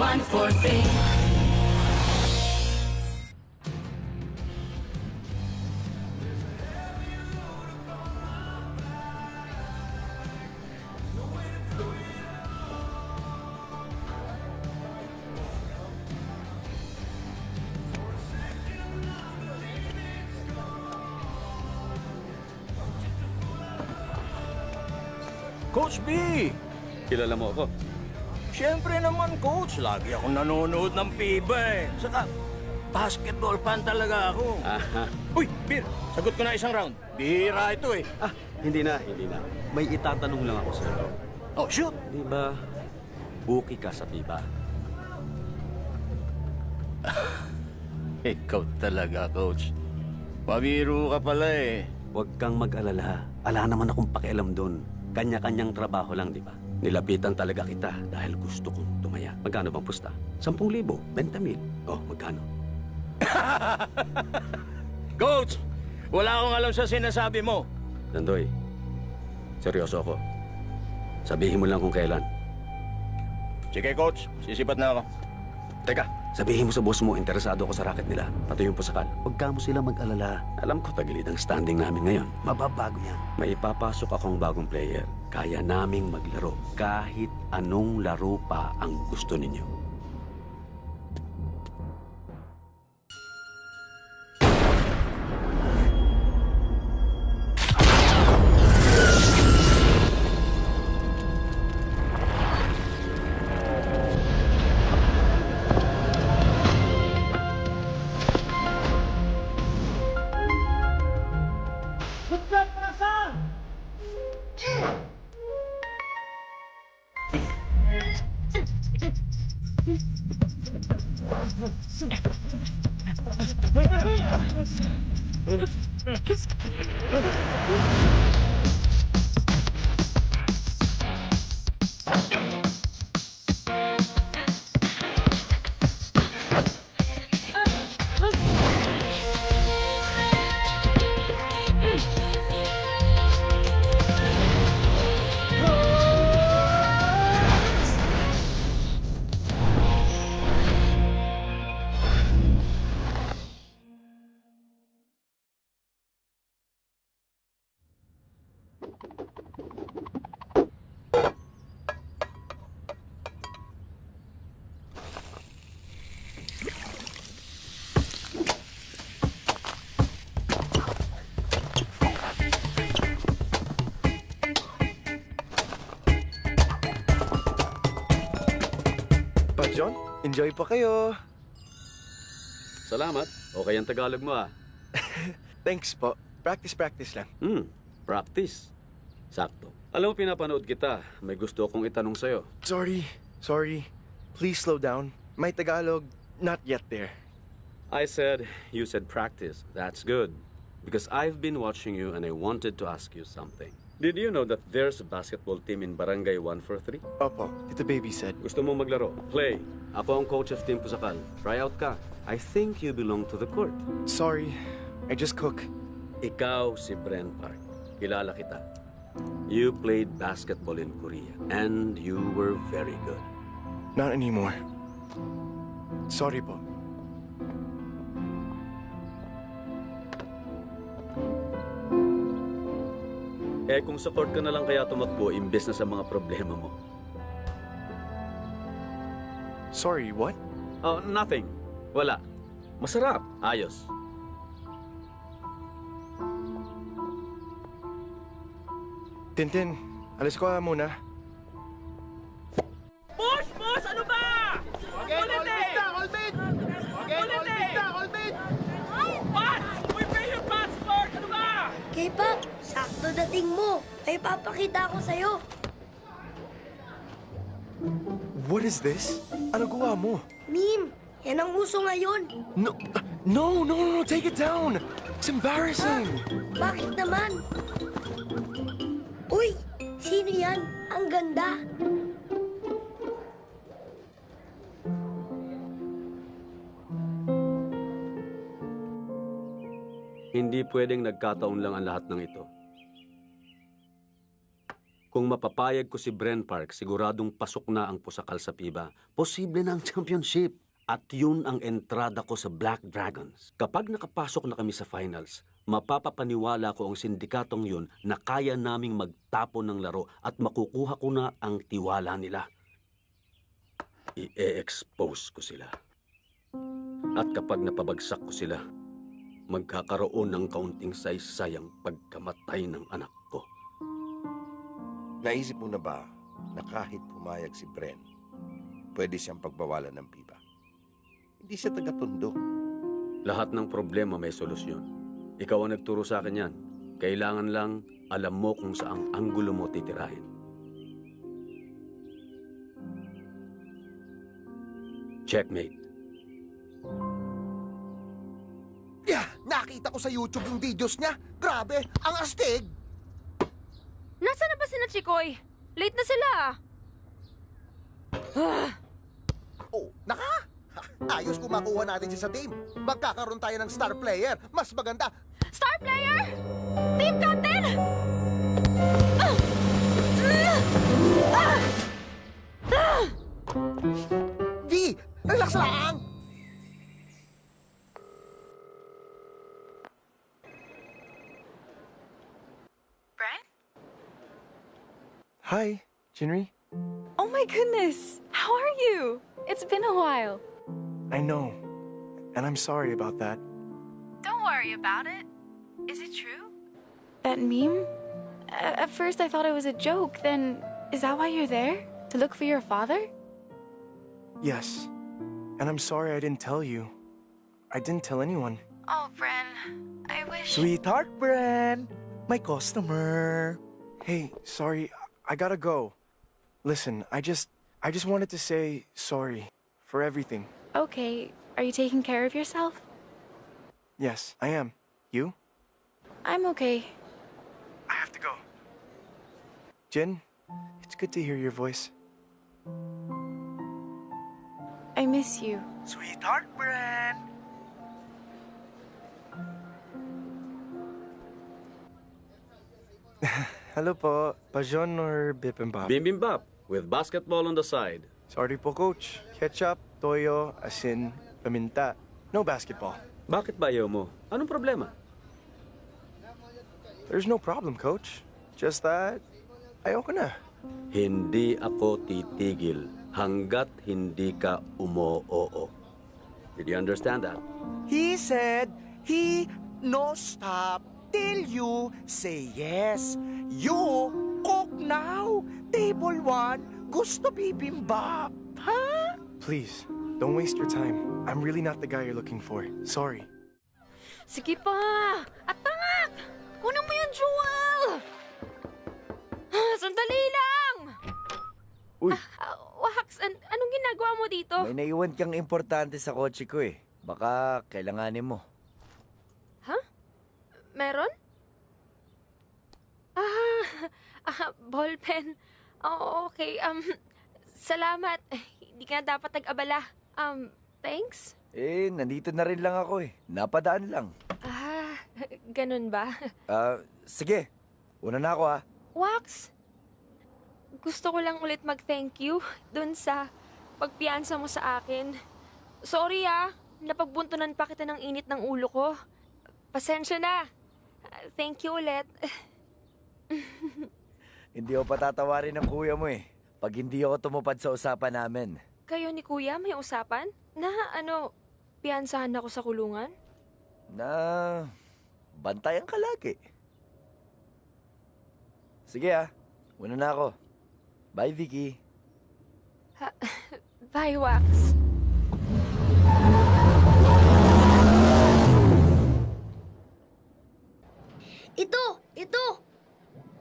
143. Coach B! Kilala mo ako? Siyempre naman, Coach. Lagi akong nanonood ng FIBA eh. Saka, basketball fan talaga ako. Aha. Uy, Bir! Sagot ko na isang round. Bihira ito eh. Hindi na. May itatanong lang ako sa'yo. Oh, shoot! Di ba, buki ka sa piba? Ikaw talaga, Coach. Pabiro ka pala eh. Huwag kang mag-alala. Ala naman akong pakialam doon. Kanya-kanyang trabaho lang, di ba? Nilapitan talaga kita dahil gusto kong tumaya. Magkano bang pusta? 10,000? 20,000? Oh, magkano? Coach! Wala akong alam sa sinasabi mo. Nandoy, seryoso ako. Sabihin mo lang kung kailan. Sige, Coach. Sisipat na ako. Teka, sabihin mo sa boss mo, interesado ako sa racket nila. Pati yung pusakal. Huwag ka mo sila mag-alala. Alam ko, tagilid ang standing namin ngayon. Mababago yan. May ipapasok akong bagong player. Kaya naming maglaro. Kahit anong laro pa ang gusto ninyo. John, enjoy pa kayo. Salamat. Okay ang Tagalog mo, ah. Thanks po. Practice lang. Practice. Sakto. Alam mo, pinapanood kita. May gusto akong itanong sa'yo. Sorry. Please slow down. My Tagalog, not yet there. You said practice. That's good. Because I've been watching you and I wanted to ask you something. Did you know that there's a basketball team in Barangay 143? Opo, Tito Baby said. Gusto mo maglaro? Play. Ako ang coach of Team Pusakal. Try out ka. I think you belong to the court. Sorry, I just cook. Ikaw si Bren Park. Kilala kita. You played basketball in Korea and you were very good. Not anymore. Sorry po. Kung sa court ka na lang kaya tumakbo imbes na sa mga problema mo. Sorry, what? Oh, nothing. Wala. Masarap. Ayos. Tintin, alis ko muna. Push! Ano ba? Ulit eh! Pats! We pay your passport! Ano ba? K-pop, sakto dating mo. May papakita ko sa'yo. What is this? Ano gawa mo? Meme, yan ang uso ngayon. No, take it down. It's embarrassing. Bakit naman? Uy, sino yan? Ang ganda. Hindi pwedeng nagkataon lang ang lahat ng ito. Kung mapapayag ko si Bren Park, siguradong pasok na ang Pusakal sa PIBA. Posible na ang championship. At yun ang entrada ko sa Black Dragons. Kapag nakapasok na kami sa finals, mapapapaniwala ko ang sindikatong yun na kaya naming magtapon ng laro at makukuha ko na ang tiwala nila. I-expose ko sila. At kapag napabagsak ko sila, magkakaroon ng kaunting saysay ang pagkamatay ng anak ko. Naisip mo na ba na kahit pumayag si Bren, pwede siyang pagbawalan ng PIBA? Hindi siya taga-Tondo. Lahat ng problema may solusyon. Ikaw ang nagturo sa akin yan. Kailangan lang alam mo kung saang anggulo mo titirahin. Checkmate. Yeah, nakita ko sa YouTube yung videos niya. Grabe, ang astig! Nasaan na ba sina Chikoy? Late na sila. Oh, naka! Ayos kung makuha natin siya sa team. Magkakaroon tayo ng star player. Mas maganda. Star player! Team captain! V, relax lang! Brent? Hi, Jinri. Oh my goodness! How are you? It's been a while. I know. And I'm sorry about that. Don't worry about it. Is it true? That meme? At first I thought it was a joke. Then, is that why you're there? To look for your father? Yes. And I'm sorry I didn't tell you. I didn't tell anyone. Oh, Bren. I wish... Sweetheart, Bren. My customer. Hey, sorry. I gotta go. Listen, I just wanted to say sorry for everything. Okay. Are you taking care of yourself? Yes, I am. You? I'm okay. I have to go. Jin, it's good to hear your voice. I miss you. Sweetheart, Bren. Hello po. Pajon or bibimbap? Bibimbap with basketball on the side. Sorry po, Coach. Ketchup, toyo, asin, paminta. No basketball. Bakit ba ayaw mo? Anong problema? There's no problem, Coach. Just that, ayoko na. Hindi ako titigil hanggat hindi ka umoo. Did you understand that? He said he no stop till you say yes. You cook now. Table 1 gusto bibimbap. Huh? Please, don't waste your time. I'm really not the guy you're looking for. Sorry. Sige pa! At tangak! Kunin mo yung jewel! Sandali lang! Uy, Wax, anong ginagawa mo dito? may naiwan kang importante sa kotse ko eh. Baka kailanganin mo. Meron? Ballpen. Oh, okay. Salamat. Hindi ka na dapat nag-abala. Thanks? Eh, nandito na rin lang ako eh. Napadaan lang. Ganun ba? Sige. Una na ako ah. Wax, gusto ko lang ulit mag-thank you dun sa pagpiansa mo sa akin. Sorry napagbuntunan pa kita ng init ng ulo ko. Pasensya na. Thank you ulit. Hindi ako patatawarin ng kuya mo eh. Pag hindi ako tumupad sa usapan namin. Kayo ni Kuya may usapan? Na piansahan ako sa kulungan? Na bantayan ka lagi. Sige una na ako. Bye, Vicky. Bye, Wax. Ito!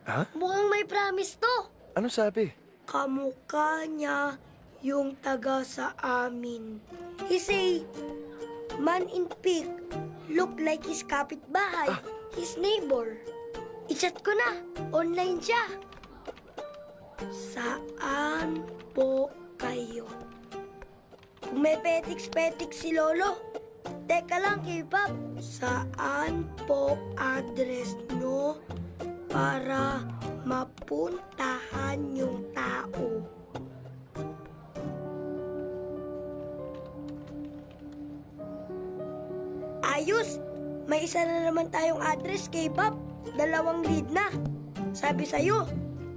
Ha? Mukhang may promise to. Ano sabi? Kamukha niya yung taga sa amin. He say, man in pink, look like his kapitbahay, his neighbor. I-chat ko na, online siya. Saan po kayo? Kung may petiks-petiks si Lolo, teka lang, K-pop. Saan po address nyo para mapuntahan yung tao. Ayos! May isa na naman tayong address, K-pop. 2 lead na. Sabi sa'yo,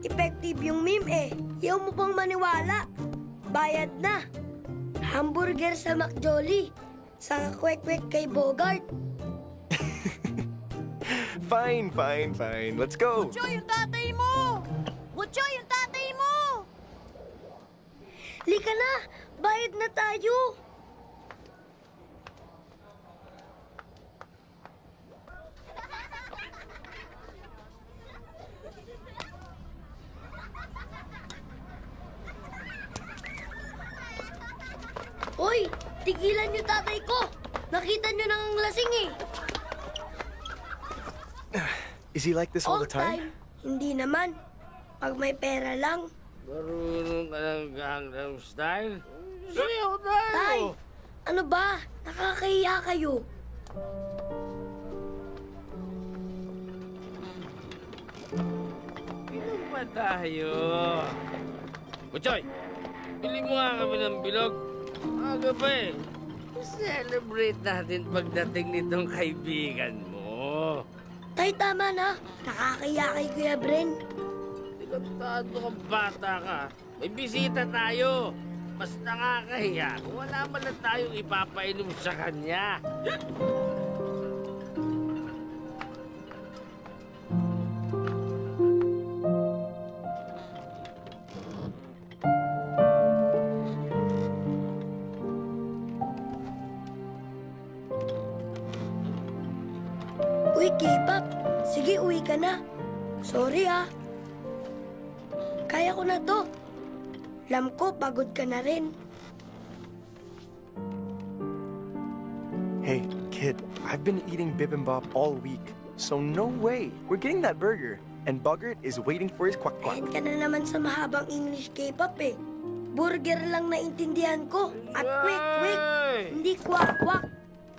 effective yung meme eh. Ayaw mo pang maniwala. Bayad na. Hamburger sa McJolly. Sa kwek-kwek kay Bogart. Fine. Let's go. Butchoy, yung tatay mo! Butchoy, yung tatay mo! Lika na! Bayad na tayo! Hoy! Tigilan niyo tatay ko! Nakita niyo nang lasing eh! Is he like this all the time? Hindi naman. Pag may pera lang. Marunong ka ng Gangnam Style? Sayaw tayo! Tay! Ano ba? Nakakahiya kayo. Inom pa tayo. Butchoy, bili mo nga kami ng bilog. Aga pa eh. Celebrate natin pagdating nitong kaibigan mo. Tay, tama na. Nakakahiya kay Kuya Bren. Tilantado kang bata ka. May bisita tayo. Mas nakakahiya kung wala man lang tayong ipapainom sa kanya. Uy, K-pop. Sige, uwi ka na. Sorry ah. Kaya ko na to. Alam ko, pagod ka na rin. Hey, kid, I've been eating bibimbap all week, so no way. We're getting that burger, and Bogart is waiting for his kwak-kwak. Ayan ka na naman sa mahabang English K-pop eh. Burger lang naintindihan ko. At quick, hindi kwak-kwak.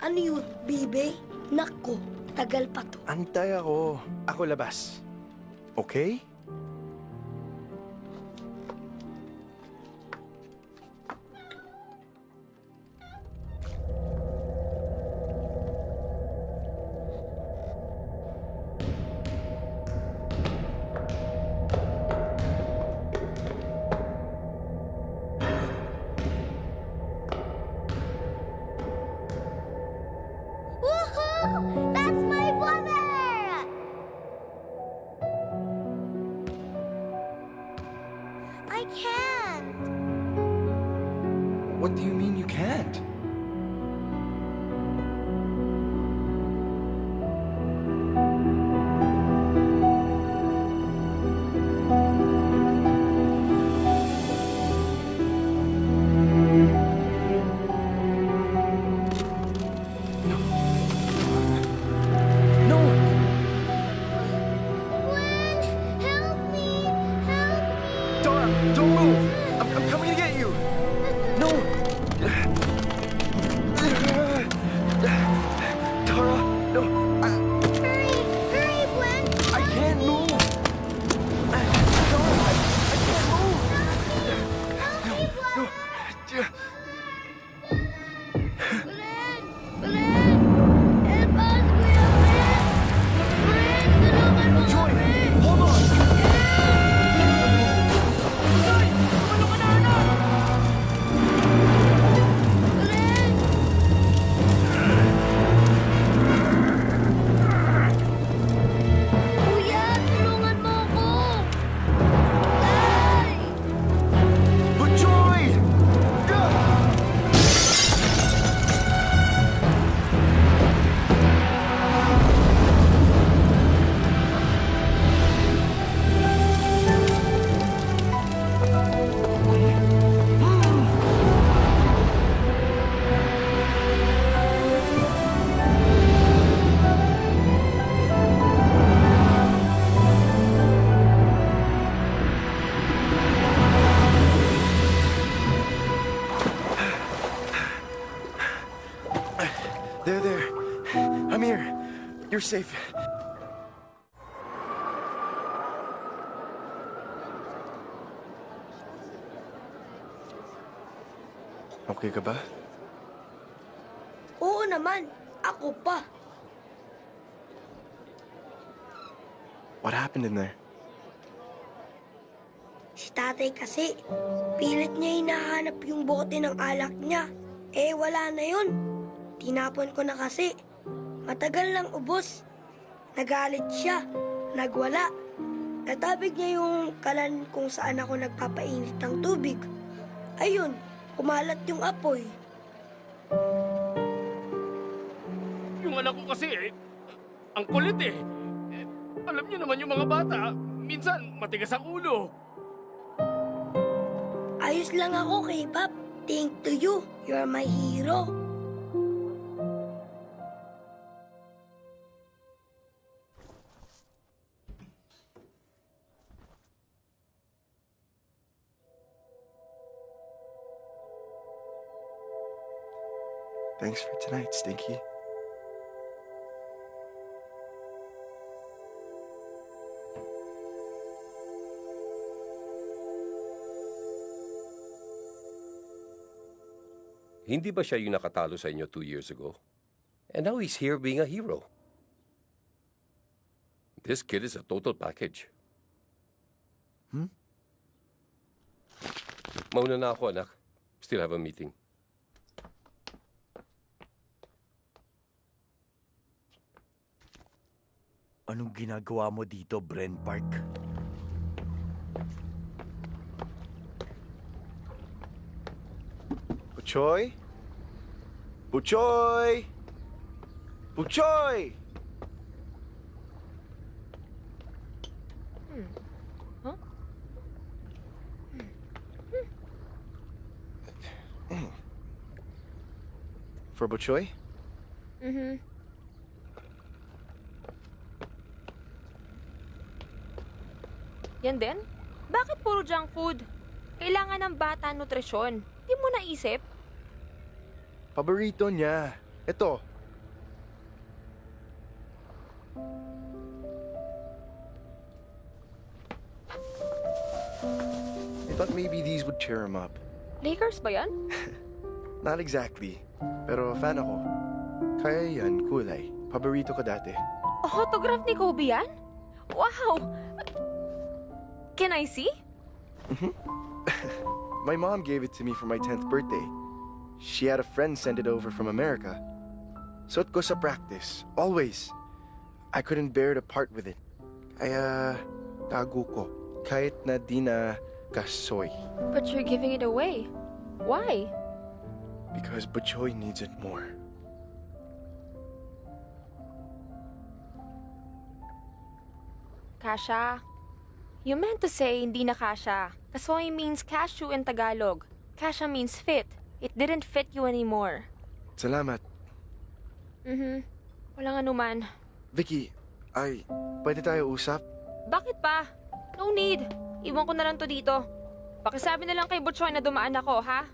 Ano yun, bibe? Nako, tagal pa to. Antay ako. Ako labas. Okay? Woohoo! That's my brother! I can't. What do you mean you can't? Don't move! I'm coming to get you! No! Tara, no! Hurry, Gwen! I can't move! Tara, I can't move! Help me, No! Bren! Bren! Help us, Kuya Bren! Bren, tulungan mo Joy, kami! hold on! Kuya, tulungan mo ako! Tay! But Joy! There. I'm here. You're safe. Okay ka ba? Oo naman, ako pa. What happened in there? Si tatay kasi, pilit niya hinahanap yung bote ng alak niya. Eh, wala na yun. Tinapon ko na kasi. Matagal lang ubos. Nagalit siya. Nagwala. Natabig niya yung kalan kung saan ako nagpapainit ng tubig. Ayun, kumalat yung apoy. Yung anak ko kasi ang kulit eh. Alam niyo naman yung mga bata, minsan matigas ang ulo. Ayos lang ako, K-pop. Thank to you. You're my hero. Thanks for tonight, Stinky. Hindi ba siya yung nakatalo sa inyo 2 years ago? And now he's here being a hero. This kid is a total package. Mauna na ako, anak. Still have a meeting. Anong ginagawa mo dito, Bren Park? Buchoy? Buchoy! Buchoy! Huh? For Buchoy? Mm-hmm. Yan din? Bakit puro junk food? Kailangan ng bata nutrisyon. Di mo naisip? Paborito niya. Ito. I thought maybe these would cheer him up. Lakers ba yan? Not exactly. Pero fan ako. Kaya yan, kulay. Paborito ko dati. Autograph ni Kobe yan? Wow! Can I see? My mom gave it to me for my 10th birthday. She had a friend send it over from America. Suot ko sa practice. Always. I couldn't bear to part with it. Kaya, tago ko. Kahit na di na kasoy. But you're giving it away. Why? Because Buchoy needs it more. Kasha. You meant to say hindi na kasha. Kasoy means cashew in Tagalog. Kasha means fit. It didn't fit you anymore. Salamat. Walang anuman. Vicky, pwede tayo usap? Bakit pa? No need. Iwan ko na lang to dito. Pakisabi na lang kay Butchoy na dumaan ako, ha?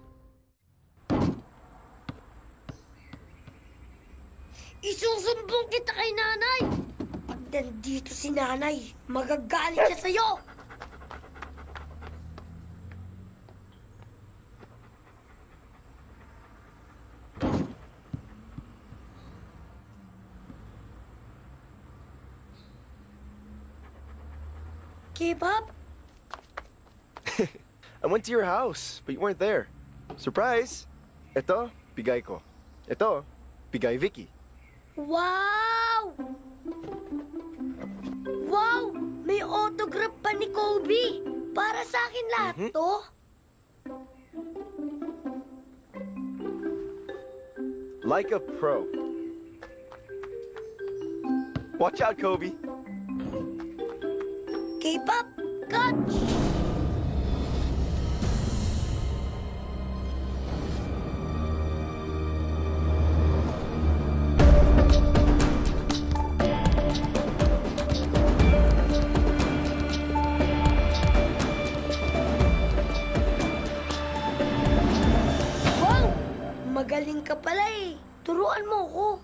Isusumbong kita kay nanay! Pag nandito si nanay, magagalit siya sa'yo! K-pop? I went to your house, but you weren't there. Surprise! Ito, bigay ko. Ito, bigay Vicky. Wow! Wow! May autograph pa ni Kobe! Para sa akin lahat to? Like a pro. Watch out, Kobe. K-pop, catch! Wow! Magaling ka pala eh. Turuan mo ko.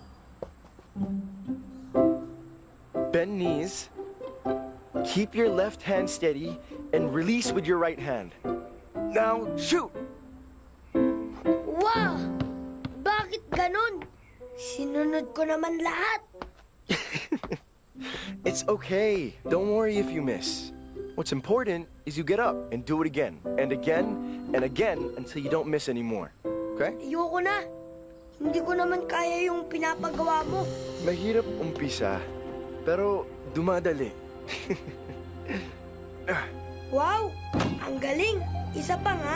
Bend knees. Keep your left hand steady and release with your right hand. Now, shoot! Wow! Sinunod ko naman lahat. It's okay. Don't worry if you miss. What's important is you get up and do it again, and again, and again until you don't miss anymore. Okay? Ayoko na. Hindi ko naman kaya yung pinapagawa mo. Mahirap umpisa, pero dumadali. Wow! Ang galing! Isa pa nga.